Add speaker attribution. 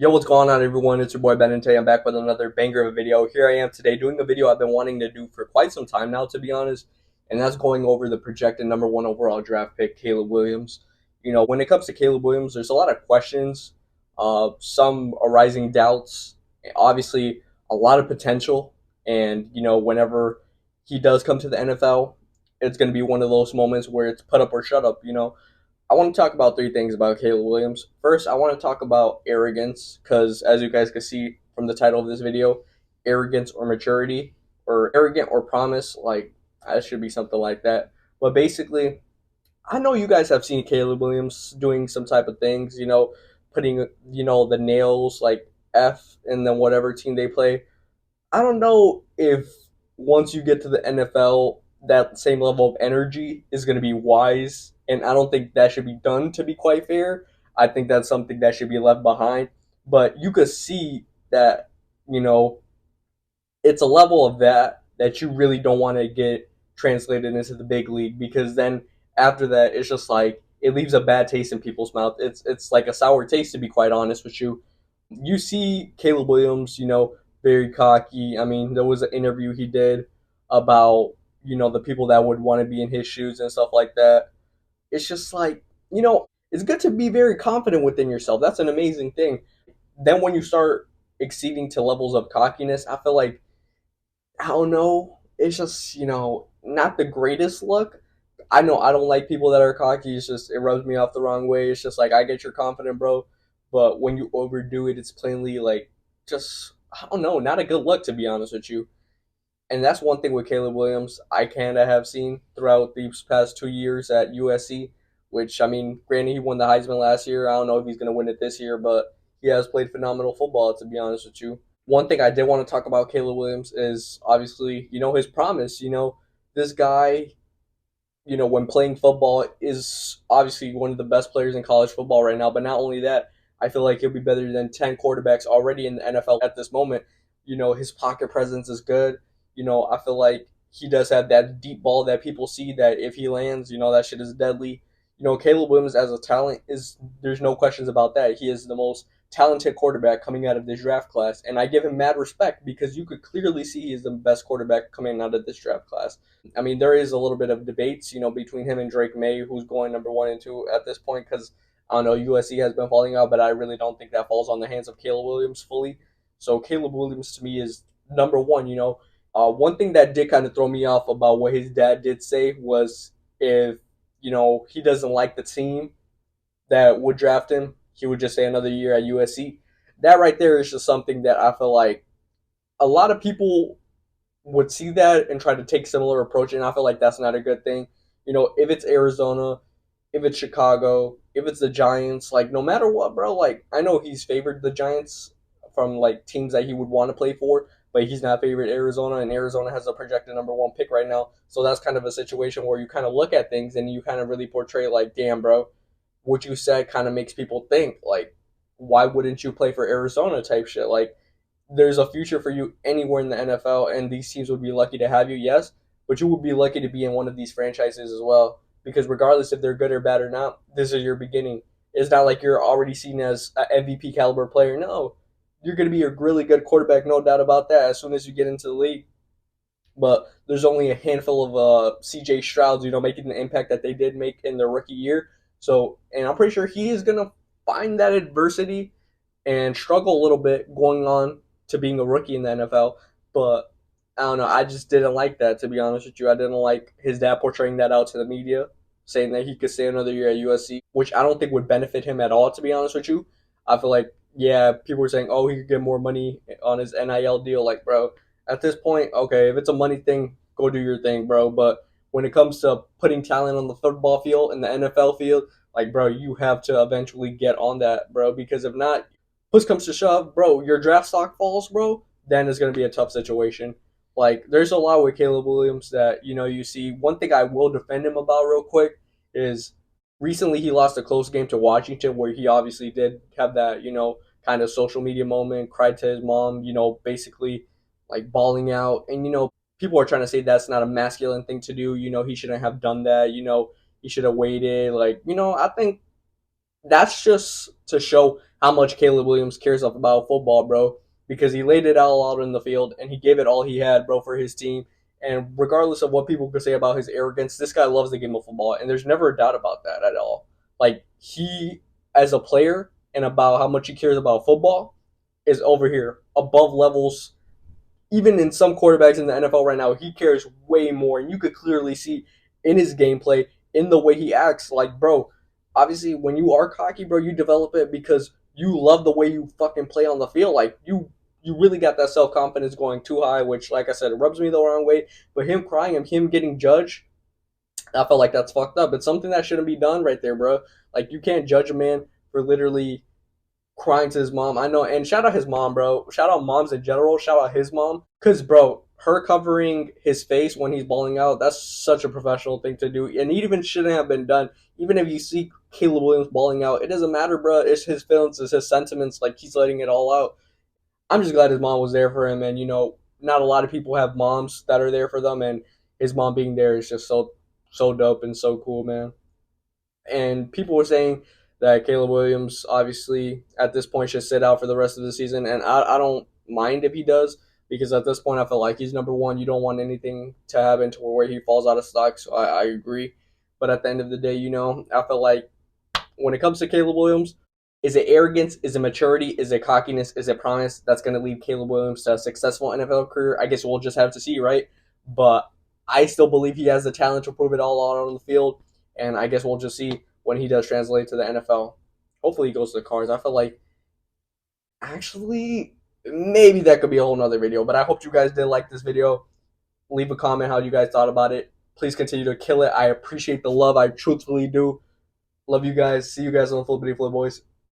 Speaker 1: Yo, what's going on, everyone? It's your boy Ben, and today I'm back with another banger of a video. Here I am today doing a video I've been wanting to do for quite some time now, to be honest, and that's going over the projected number one overall draft pick, Caleb Williams. When it comes to Caleb Williams, there's a lot of questions, some arising doubts, obviously a lot of potential, and whenever he does come to the NFL, it's going to be one of those moments where it's put up or shut up. I want to talk about three things about Caleb Williams. First, I want to talk about arrogance because, as you guys can see from the title of this video, arrogance or maturity, or arrogant or promise, like that should be something like that. But basically, I know you guys have seen Caleb Williams doing some type of things, putting, the nails like F and then whatever team they play. I don't know if once you get to the NFL, that same level of energy is going to be wise. And I don't think that should be done, to be quite fair. I think that's something that should be left behind. But you could see that, you know, it's a level of that you really don't want to get translated into the big league because then after that, it's just like it leaves a bad taste in people's mouth. It's like a sour taste, to be quite honest with you. You see Caleb Williams, very cocky. I mean, there was an interview he did about the people that would want to be in his shoes and stuff like that. It's just like it's good to be very confident within yourself. That's an amazing thing. Then when you start exceeding to levels of cockiness, I feel like I don't know. It's just not the greatest look. I know I don't like people that are cocky. It's just it rubs me off the wrong way. It's just like I get you're confident, bro, but when you overdo it, it's plainly like just I don't know, not a good look, to be honest with you. And that's one thing with Caleb Williams I kind of have seen throughout these past 2 years at USC. Which I mean, granted, he won the Heisman last year. I don't know if he's gonna win it this year, but he has played phenomenal football, to be honest with you. One thing I did want to talk about Caleb Williams is obviously his promise. This guy, when playing football, is obviously one of the best players in college football right now. But not only that, I feel like he'll be better than 10 quarterbacks already in the NFL at this moment. His pocket presence is good. I feel like he does have that deep ball that people see that if he lands, that shit is deadly. Caleb Williams as a talent is there's no questions about that. He is the most talented quarterback coming out of this draft class, and I give him mad respect because you could clearly see he is the best quarterback coming out of this draft class. I mean, there is a little bit of debates, between him and Drake May, who's going number one and two at this point, because I don't know, USC has been falling out, but I really don't think that falls on the hands of Caleb Williams fully. So Caleb Williams to me is number one. One thing that did kind of throw me off about what his dad did say was if he doesn't like the team that would draft him, he would just say another year at USC. That right there is just something that I feel like a lot of people would see that and try to take similar approach, and I feel like that's not a good thing. If it's Arizona, if it's Chicago, if it's the Giants, like no matter what, bro. Like I know he's favored the Giants from like teams that he would want to play for, but he's not favored Arizona, and Arizona has a projected number one pick right now. So that's kind of a situation where you kind of look at things and you kind of really portray like, damn, bro, what you said kind of makes people think like, why wouldn't you play for Arizona type shit? Like there's a future for you anywhere in the NFL, and these teams would be lucky to have you, yes, but you would be lucky to be in one of these franchises as well. Because regardless if they're good or bad or not, this is your beginning. It's not like you're already seen as an MVP caliber player. No, you're going to be a really good quarterback, no doubt about that, as soon as you get into the league. But there's only a handful of CJ Strouds, making the impact that they did make in their rookie year. So, and I'm pretty sure he is going to find that adversity and struggle a little bit going on to being a rookie in the NFL. But I don't know. I just didn't like that, to be honest with you. I didn't like his dad portraying that out to the media, saying that he could stay another year at USC, which I don't think would benefit him at all, to be honest with you. I feel like, yeah, people were saying, oh, he could get more money on his NIL deal. Like, bro, at this point, okay, if it's a money thing, go do your thing, bro. But when it comes to putting talent on the football field and the NFL field, like, bro, you have to eventually get on that, bro, because if not, push comes to shove, bro, your draft stock falls, bro, then it's going to be a tough situation. Like, there's a lot with Caleb Williams that, you see. One thing I will defend him about real quick is recently he lost a close game to Washington where he obviously did have that, kind of social media moment, cried to his mom, basically like bawling out. And, people are trying to say that's not a masculine thing to do. He shouldn't have done that. He should have waited. Like, I think that's just to show how much Caleb Williams cares about football, bro, because he laid it all out in the field and he gave it all he had, bro, for his team. And regardless of what people could say about his arrogance, this guy loves the game of football, and there's never a doubt about that at all. Like, he, as a player, and about how much he cares about football, is over here above levels. Even in some quarterbacks in the NFL right now, he cares way more, and you could clearly see in his gameplay, in the way he acts. Like, bro, obviously, when you are cocky, bro, you develop it because you love the way you fucking play on the field. Like, you really got that self confidence going too high, which, like I said, it rubs me the wrong way. But him crying and him getting judged, I felt like that's fucked up. It's something that shouldn't be done right there, bro. Like, you can't judge a man for literally crying to his mom. I know, and shout out his mom, bro. Shout out moms in general. Shout out his mom, cause bro, her covering his face when he's bawling out, that's such a professional thing to do, and it even shouldn't have been done. Even if you see Caleb Williams bawling out, it doesn't matter, bro. It's his feelings, it's his sentiments. Like, he's letting it all out. I'm just glad his mom was there for him, and not a lot of people have moms that are there for them, and his mom being there is just so dope and so cool, man. And people were saying that Caleb Williams obviously at this point should sit out for the rest of the season, and I don't mind if he does, because at this point I feel like he's number one. You don't want anything to happen to where he falls out of stock, so I agree. But at the end of the day, I feel like when it comes to Caleb Williams, is it arrogance? Is it maturity? Is it cockiness? Is it promise that's going to lead Caleb Williams to a successful NFL career? I guess we'll just have to see, right? But I still believe he has the talent to prove it all out on the field, and I guess we'll just see when he does translate to the NFL. Hopefully, he goes to the Cards. I feel like actually maybe that could be a whole nother video, but I hope you guys did like this video. Leave a comment how you guys thought about it. Please continue to kill it. I appreciate the love. I truthfully do. Love you guys. See you guys on the Flippity Flip Boys.